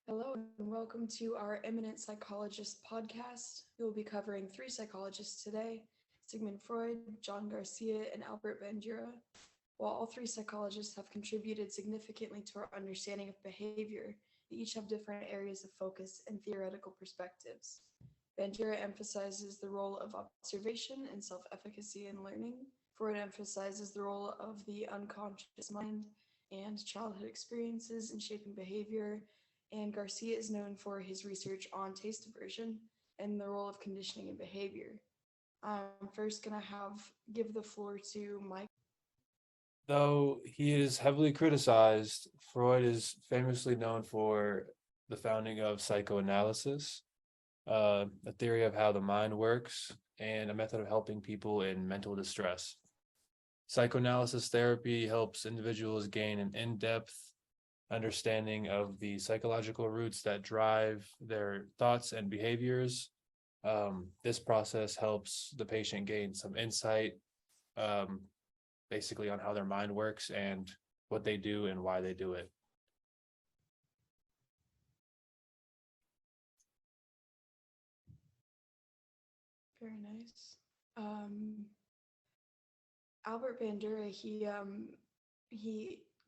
Hello, and welcome to our Eminent Psychologist podcast. We will be covering three psychologists today: Sigmund Freud, John Garcia, and Albert Bandura. While all three psychologists have contributed significantly to our understanding of behavior, they each have different areas of focus and theoretical perspectives. Bandura emphasizes the role of observation and self efficacy in learning. Freud emphasizes the role of the unconscious mind and childhood experiences in shaping behavior, and Garcia is known for his research on taste aversion and the role of conditioning in behavior. I'm first gonna give the floor to Mike. Though he is heavily criticized, Freud is famously known for the founding of psychoanalysis, a theory of how the mind works, and a method of helping people in mental distress. Psychoanalysis therapy helps individuals gain an in-depth understanding of the psychological roots that drive their thoughts and behaviors. This process helps the patient gain some insight, um, basically on how their mind works and what they do and why they do it. Very nice. Um, Albert Bandura, he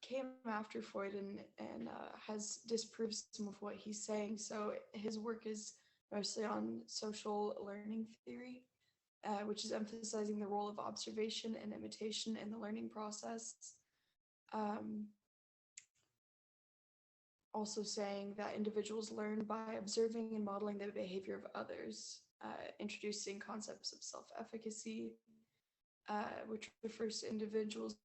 came after Freud and has disproved some of what he's saying. So his work is mostly on social learning theory, which is emphasizing the role of observation and imitation in the learning process. Um, Also saying that individuals learn by observing and modeling the behavior of others, introducing concepts of self-efficacy, which refers to individuals'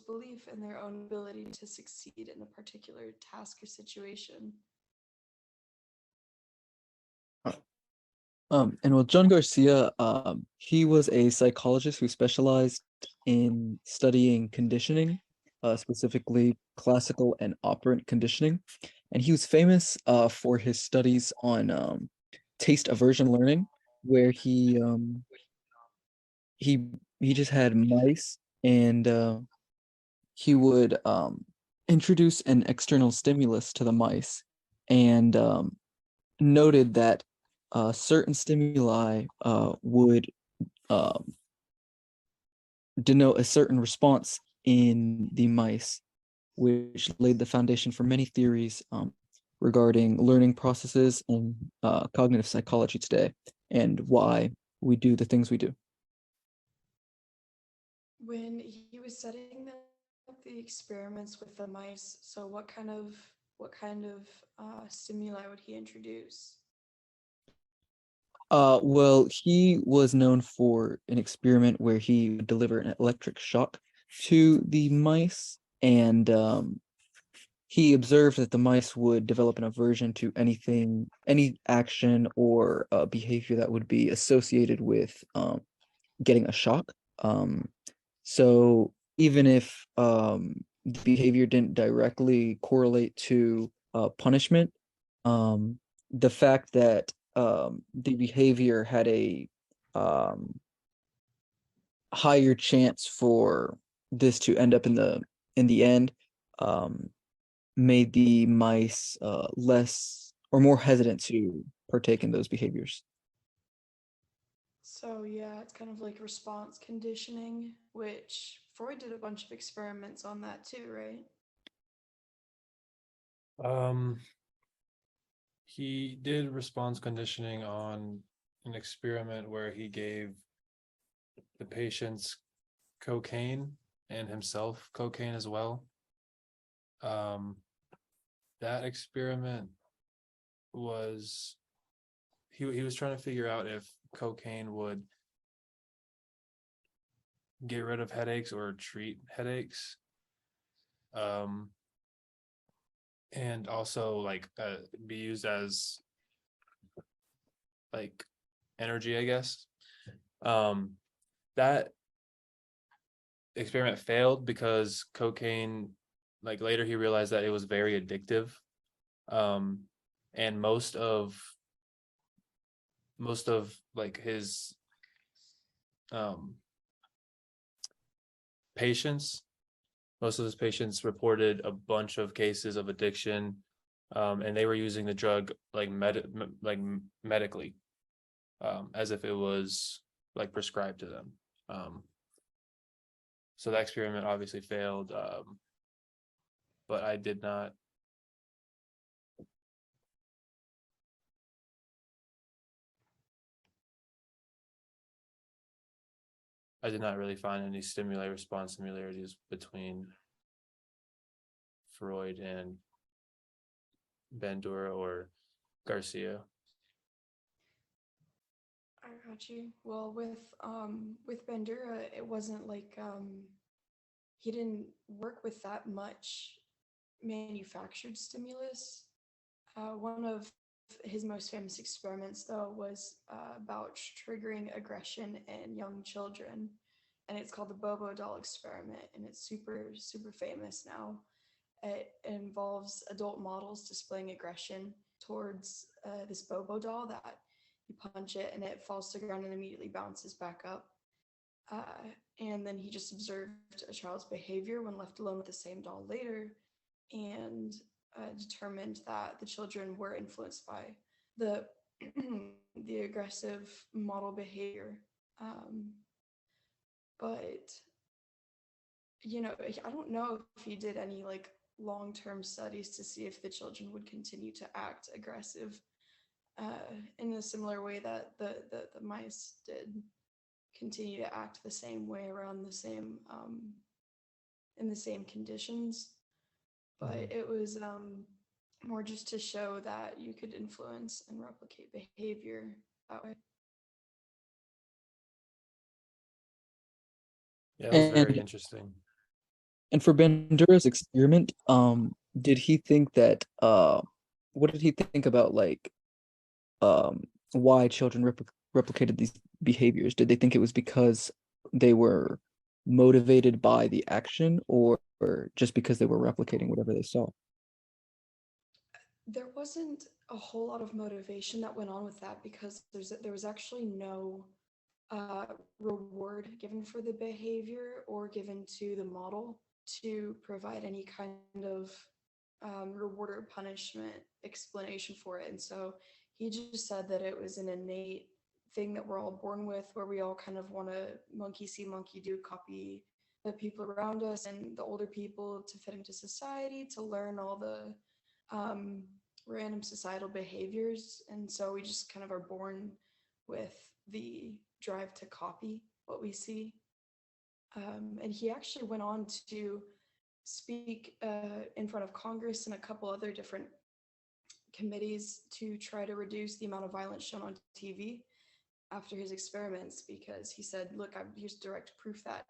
belief in their own ability to succeed in a particular task or situation. John Garcia, he was a psychologist who specialized in studying conditioning, specifically classical and operant conditioning. And he was famous for his studies on taste aversion learning, where he he just had mice and he would introduce an external stimulus to the mice and noted that certain stimuli would um, denote a certain response in the mice, which laid the foundation for many theories regarding learning processes and cognitive psychology today, and why we do the things we do. When he was setting up the experiments with the mice, so what kind of stimuli would he introduce? Well, he was known for an experiment where he would deliver an electric shock to the mice, and he observed that the mice would develop an aversion to any action or behavior that would be associated with getting a shock. So even if the behavior didn't directly correlate to punishment, the fact that the behavior had a um, higher chance for this to end up in the end um, made the mice less or more hesitant to partake in those behaviors. So yeah, it's kind of like response conditioning, which Freud did a bunch of experiments on that too, right? Um, he did response conditioning on an experiment where he gave the patients cocaine and himself cocaine as well. Um, that experiment was he was trying to figure out if cocaine would get rid of headaches or treat headaches. Um, and also be used as like energy, I guess. Um, that experiment failed because cocaine, like later he realized that it was very addictive. Um, and most of like his um patients most of his patients reported a bunch of cases of addiction and they were using the drug like medically, as if it was like prescribed to them. So that experiment obviously failed, but I did not. I did not really find any stimuli response similarities between Freud and Bandura or Garcia. I got you. Well, with Bandura, it wasn't like he didn't work with that much manufactured stimulus. One of his most famous experiments, though, was about triggering aggression in young children, and it's called the Bobo doll experiment, and it's super famous now. It involves adult models displaying aggression towards this Bobo doll that you punch it and it falls to the ground and immediately bounces back up. And then he just observed a child's behavior when left alone with the same doll later, and determined that the children were influenced by the the aggressive model behavior. Um, but I don't know if he did any like long-term studies to see if the children would continue to act aggressive in a similar way that the mice did continue to act the same way around the same in the same conditions. But it was more just to show that you could influence and replicate behavior that way. Yeah, it was very And interesting. for Bandura's experiment, did he think that what did he think about like um why children replicated these behaviors? Did they think it was because they were motivated by the action, or just because they were replicating whatever they saw? There wasn't a whole lot of motivation that went on with that because there was actually no uh, reward given for the behavior or given to the model to provide any kind of reward or punishment explanation for it. And so he just said that it was an innate thing that we're all born with, where we all kind of want to monkey see, monkey do, copy the people around us and the older people to fit into society, to learn all the um, random societal behaviors. And so we just kind of are born with the drive to copy what we see. And he actually went on to speak in front of Congress and a couple other different committees to try to reduce the amount of violence shown on TV after his experiments, because he said, look, I've used direct proof that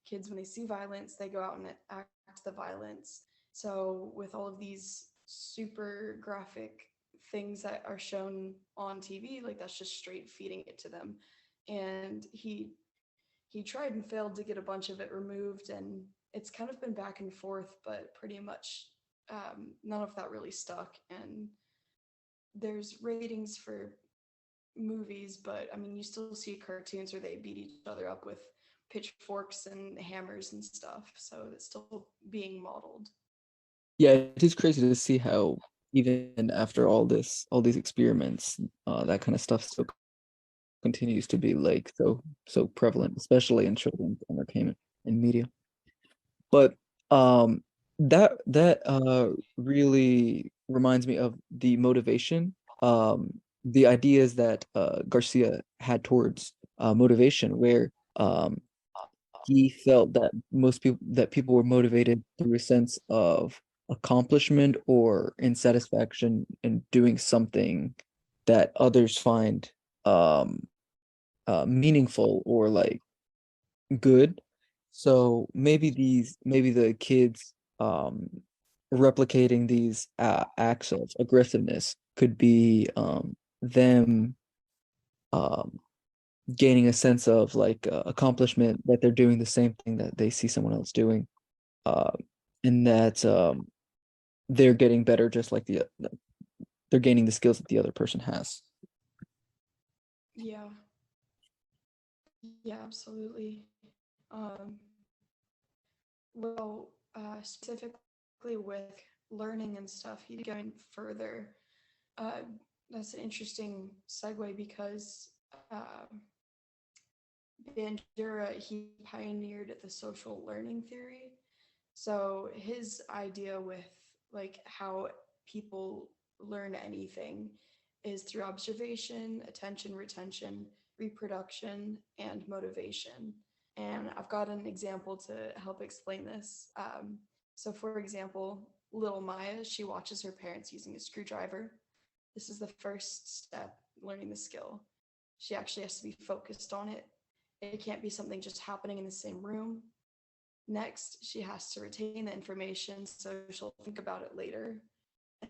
kids, when they see violence, they go out and act the violence. So with all of these super graphic things that are shown on TV, like that's just straight feeding it to them. And he tried and failed to get a bunch of it removed, and it's kind of been back and forth, but pretty much none of that really stuck. And there's ratings for movies, but I mean, you still see cartoons where they beat each other up with pitchforks and hammers and stuff. So it's still being modeled. Yeah, it is crazy to see how even after all these experiments, that kind of stuff still continues to be like so prevalent, especially in children's entertainment and media. But that really reminds me of the motivation, the ideas that Garcia had towards motivation, where he felt that people were motivated through a sense of accomplishment or in satisfaction in doing something that others find meaningful or like good. So maybe the kids replicating these acts of aggressiveness could be them um gaining a sense of like accomplishment, that they're doing the same thing that they see someone else doing, uh, and that they're getting better just like they're gaining the skills that the other person has. Yeah, yeah, absolutely. Um, well, specifically with learning and stuff, he's going further. Uh, that's an interesting segue because Bandura, he pioneered the social learning theory. So his idea with like how people learn anything is through observation, attention, retention, reproduction, and motivation. And I've got an example to help explain this. So, for example, little Maya, she watches her parents using a screwdriver. This is the first step, learning the skill. She actually has to be focused on it. It can't be something just happening in the same room. Next, she has to retain the information so she'll think about it later.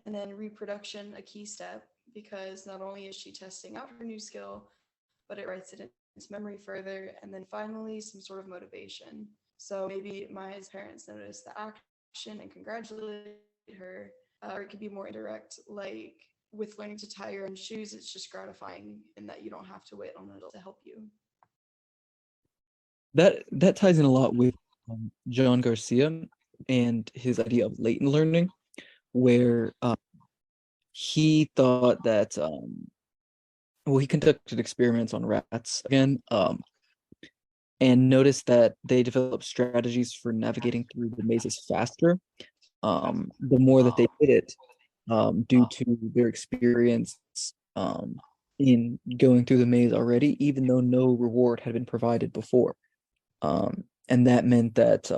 And then reproduction, a key step, because not only is she testing out her new skill, but it writes it into memory further. And then finally, some sort of motivation. So maybe Maya's parents notice the action and congratulate her, or it could be more indirect, like with learning to tie your own shoes, it's just gratifying in that you don't have to wait on an adult to help you. That ties in a lot with John Garcia and his idea of latent learning, where he thought that well, he conducted experiments on rats again, and noticed that they developed strategies for navigating through the mazes faster, the more that they did it, due to their experience in going through the maze already, even though no reward had been provided before. And that meant that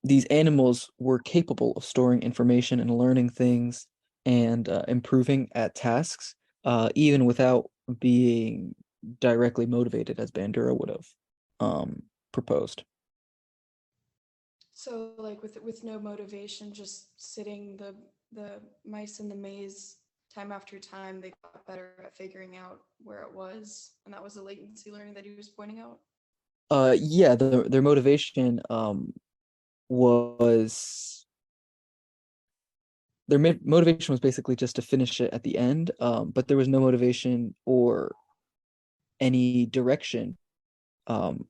these animals were capable of storing information and learning things and improving at tasks, even without being directly motivated, as Bandura would have proposed. So like with no motivation, just sitting the mice in the maze time after time, they got better at figuring out where it was, and that was the latency learning that he was pointing out. Yeah, their motivation was motivation was basically just to finish it at the end, but there was no motivation or any direction um,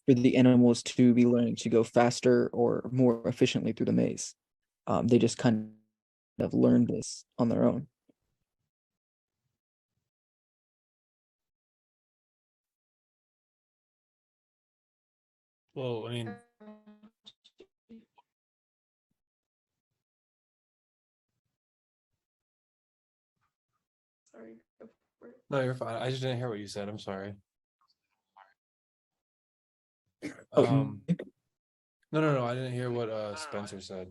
for the animals to be learning to go faster or more efficiently through the maze. They just kind of learned this on their own. Well, I mean, Sorry, go for it. no, you're fine. I just didn't hear what you said. I'm sorry. Oh, No. I didn't hear what Spencer said.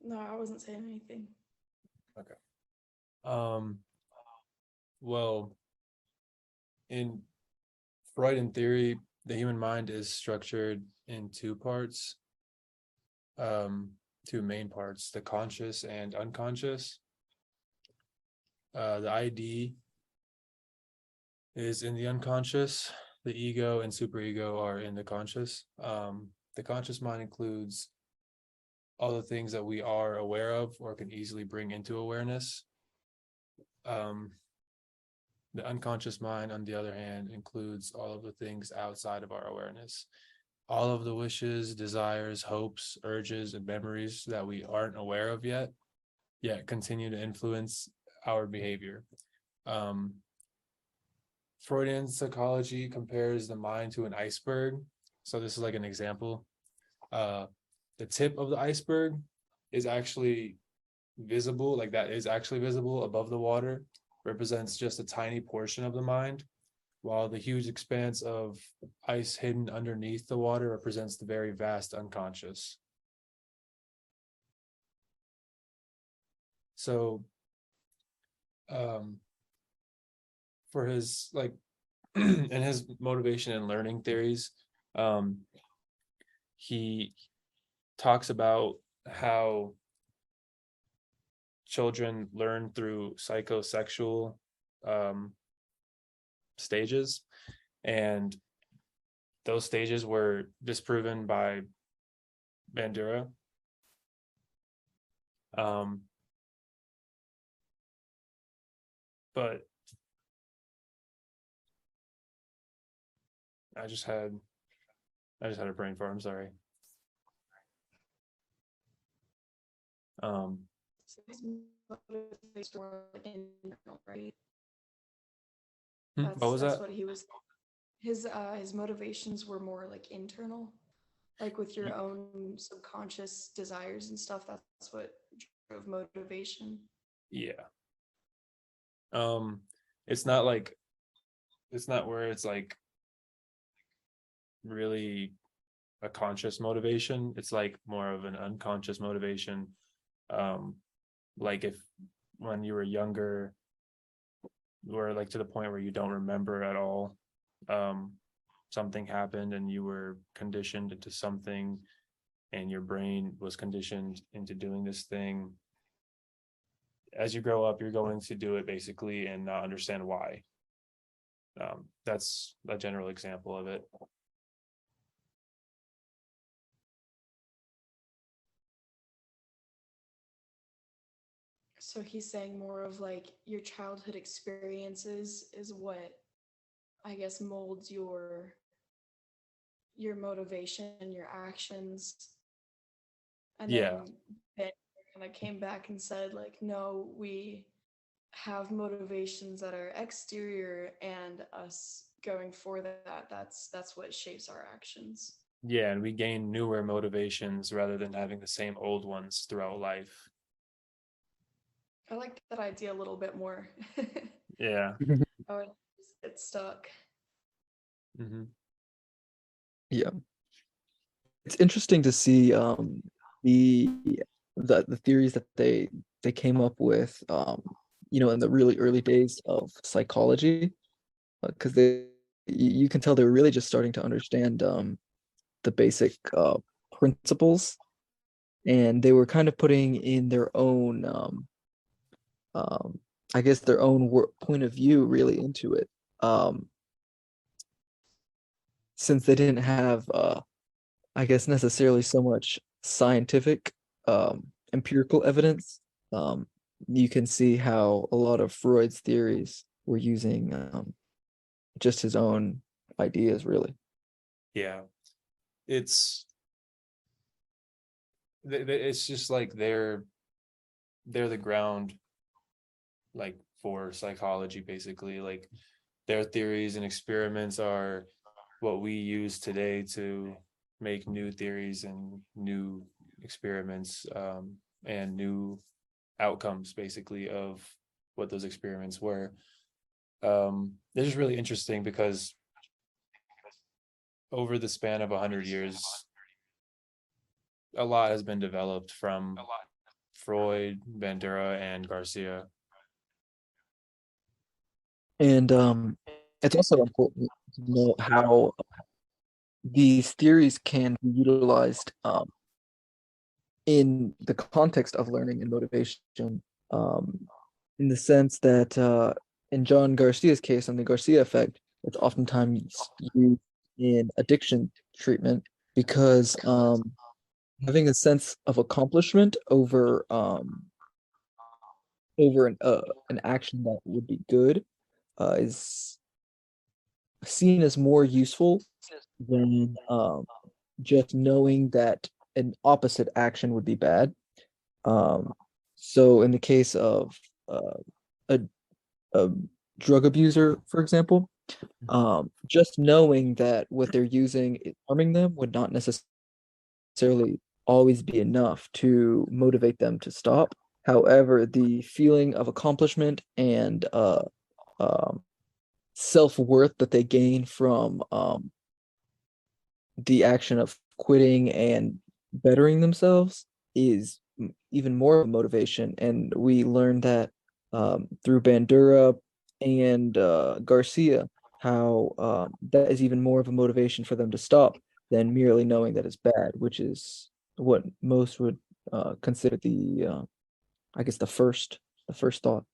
No, I wasn't saying anything. Okay. Um, well, in Freudian theory, the human mind is structured in two parts, um, two main parts, the conscious and unconscious. The ID is in the unconscious. The ego and superego are in the conscious. The conscious mind includes all the things that we are aware of or can easily bring into awareness. The unconscious mind, on the other hand, includes all of the things outside of our awareness. All of the wishes, desires, hopes, urges, and memories that we aren't aware of yet continue to influence our behavior. Freudian psychology compares the mind to an iceberg. So this is like an example. The tip of the iceberg is actually visible, like that is actually visible above the water, represents just a tiny portion of the mind, while the huge expanse of ice hidden underneath the water represents the very vast unconscious. So for his like in his motivation and learning theories, he talks about how children learn through psychosexual stages, and those stages were disproven by Bandura. But I just had a brain fart. I'm sorry. So his motivations were like internal, right? What was That's that? what he was. His motivations were more like internal, like with your own subconscious desires and stuff. That's what drove motivation. Yeah. Um, it's not like it's not where it's like really a conscious motivation. It's like more of an unconscious motivation. Um, like if when you were younger, or like to the point where you don't remember at all, um, something happened and you were conditioned into something, and your brain was conditioned into doing this thing. As you grow up, you're going to do it basically and not understand why. That's a general example of it. So he's saying more of like your childhood experiences is what I guess molds your motivation, your actions, and Yeah, then Ben kind of came back and said like, no, we have motivations that are exterior, and us going for that's what shapes our actions. yeah, and we gain newer motivations rather than having the same old ones throughout life. I like that idea a little bit more. Yeah. I would just get stuck. Mm-hmm. Yeah, it's interesting to see the the theories that they came up with in the really early days of psychology, because you can tell they were really just starting to understand the basic principles, and they were kind of putting in their own um I guess their own point of view really into it, um since they didn't have I guess necessarily so much scientific empirical evidence. You can see how a lot of Freud's theories were using just his own ideas, really. Yeah. It's it's just like they're the ground, like for psychology basically. Like their theories and experiments are what we use today to make new theories and new experiments, and new outcomes basically of what those experiments were. This is really interesting because over the span of 100 years, a lot has been developed from Freud, Bandura, and Garcia. And it's also important to know how these theories can be utilized in the context of learning and motivation, um, in the sense that in John Garcia's case, on the Garcia effect, it's oftentimes used in addiction treatment because having a sense of accomplishment over an action that would be good is seen as more useful than just knowing that an opposite action would be bad. Um, so in the case of uh, a, a drug abuser, for example, just knowing that what they're using is harming them would not necessarily always be enough to motivate them to stop. However, the feeling of accomplishment and um, self-worth that they gain from the action of quitting and bettering themselves is even more motivation. And we learned that through Bandura and Garcia, how that is even more of a motivation for them to stop than merely knowing that it's bad, which is what most would consider I guess the first thought.